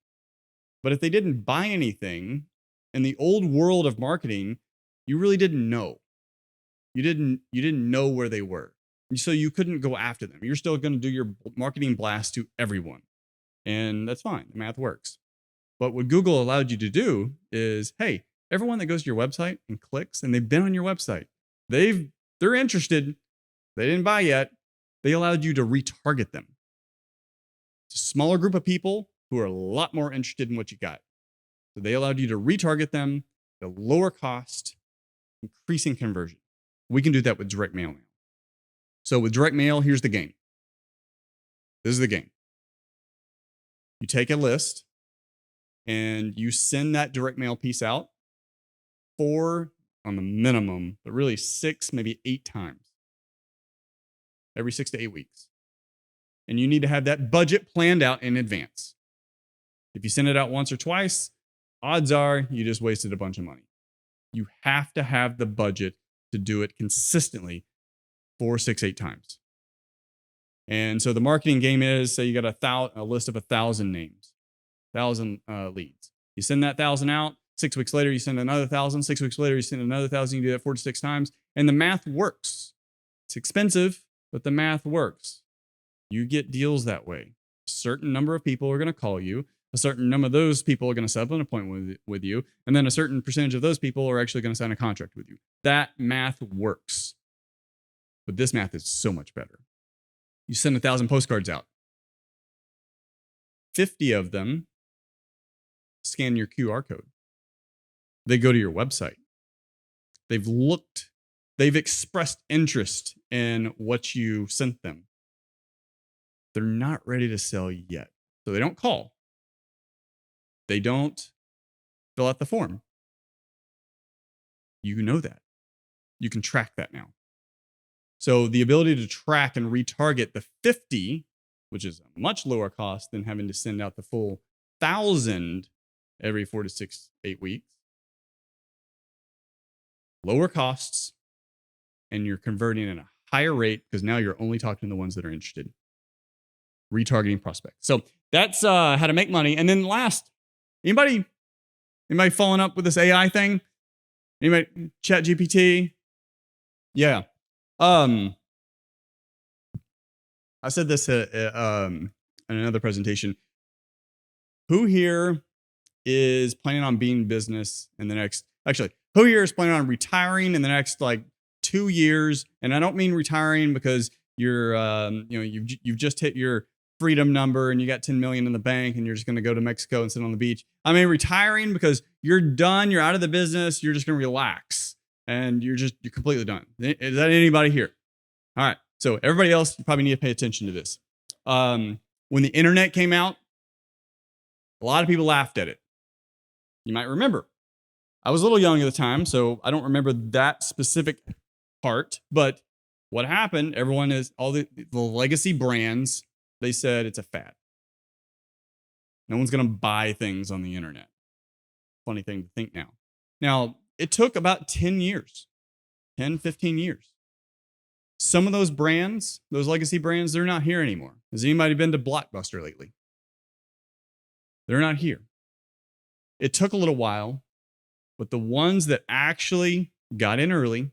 But if they didn't buy anything, in the old world of marketing, you really didn't know. You didn't know where they were. So you couldn't go after them. You're still going to do your marketing blast to everyone. And that's fine. The math works. But what Google allowed you to do is, hey, everyone that goes to your website and clicks, and they've been on your website, they're interested. They didn't buy yet. They allowed you to retarget them. It's a smaller group of people who are a lot more interested in what you got. So they allowed you to retarget them at a lower cost, increasing conversion. We can do that with direct mail now. So with direct mail, here's the game. This is the game. You take a list and you send that direct mail piece out for on the minimum, but really 6, maybe 8 times every 6 to 8 weeks. And you need to have that budget planned out in advance. If you send it out once or twice, odds are you just wasted a bunch of money. You have to have the budget to do it consistently 4, 6, 8 times. And so the marketing game is, say you got a list of 1,000 names, 1,000 leads. You send that 1,000 out. 6 weeks later, you send another 1,000. 6 weeks later, you send another 1,000. You do that 4 to 6 times. And the math works. It's expensive, but the math works. You get deals that way. A certain number of people are going to call you. A certain number of those people are going to set up an appointment with you. And then a certain percentage of those people are actually going to sign a contract with you. That math works. But this math is so much better. You send 1,000 postcards out. 50 of them scan your QR code. They go to your website. They've expressed interest in what you sent them. They're not ready to sell yet. So they don't call. They don't fill out the form. You know that. You can track that now. So the ability to track and retarget the 50, which is a much lower cost than having to send out the full 1,000 every 4 to 6, 8 weeks. Lower costs, and you're converting at a higher rate because now you're only talking to the ones that are interested. Retargeting prospects. So that's how to make money. And then last, anybody following up with this AI thing? Anybody? Chat GPT? Yeah. I said this in another presentation. Who here is planning on being in business in the next, who here is planning on retiring in the next 2 years? And I don't mean retiring because you're, you've just hit your freedom number and you got 10 million in the bank and you're just going to go to Mexico and sit on the beach. I mean, retiring because you're done, you're out of the business, you're just going to relax and you're completely done. Is that anybody here? All right. So everybody else, you probably need to pay attention to this. When the internet came out, a lot of people laughed at it. You might remember. I was a little young at the time, so I don't remember that specific part. But what happened, all the legacy brands, they said it's a fad. No one's going to buy things on the internet. Funny thing to think now. Now, it took about 10 years, 10, 15 years. Some of those brands, those legacy brands, they're not here anymore. Has anybody been to Blockbuster lately? They're not here. It took a little while, but the ones that actually got in early,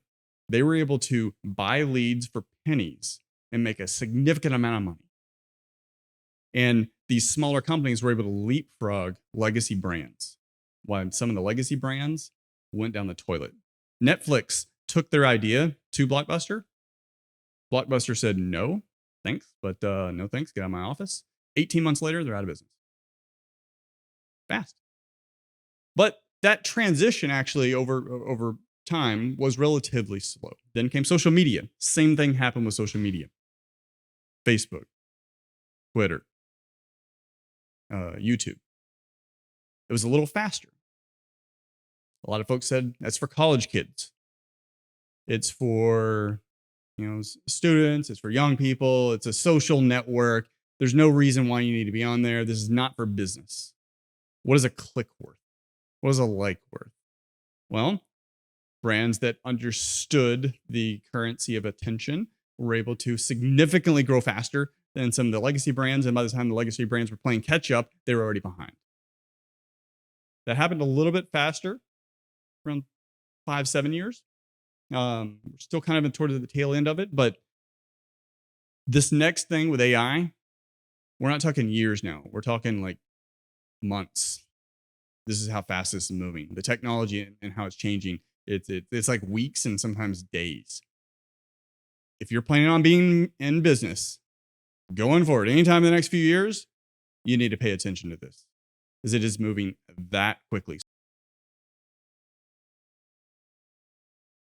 they were able to buy leads for pennies and make a significant amount of money. And these smaller companies were able to leapfrog legacy brands, while some of the legacy brands went down the toilet. Netflix took their idea to Blockbuster. Blockbuster said, no, thanks, but no thanks, get out of my office. 18 months later, they're out of business. Fast. But that transition actually over time was relatively slow. Then came social media. Same thing happened with social media. Facebook, Twitter, YouTube. It was a little faster. A lot of folks said that's for college kids. It's for students. It's for young people. It's a social network. There's no reason why you need to be on there. This is not for business. What is a click worth? What is a like worth? Well, brands that understood the currency of attention were able to significantly grow faster than some of the legacy brands. And by the time the legacy brands were playing catch up, they were already behind. That happened a little bit faster, around 5-7 years. We're still kind of toward the tail end of it, but this next thing with AI, we're not talking years now. We're talking months. This is how fast this is moving. The technology and how it's changing. It's like weeks and sometimes days. If you're planning on being in business, going forward, anytime in the next few years, you need to pay attention to this, because it is moving that quickly.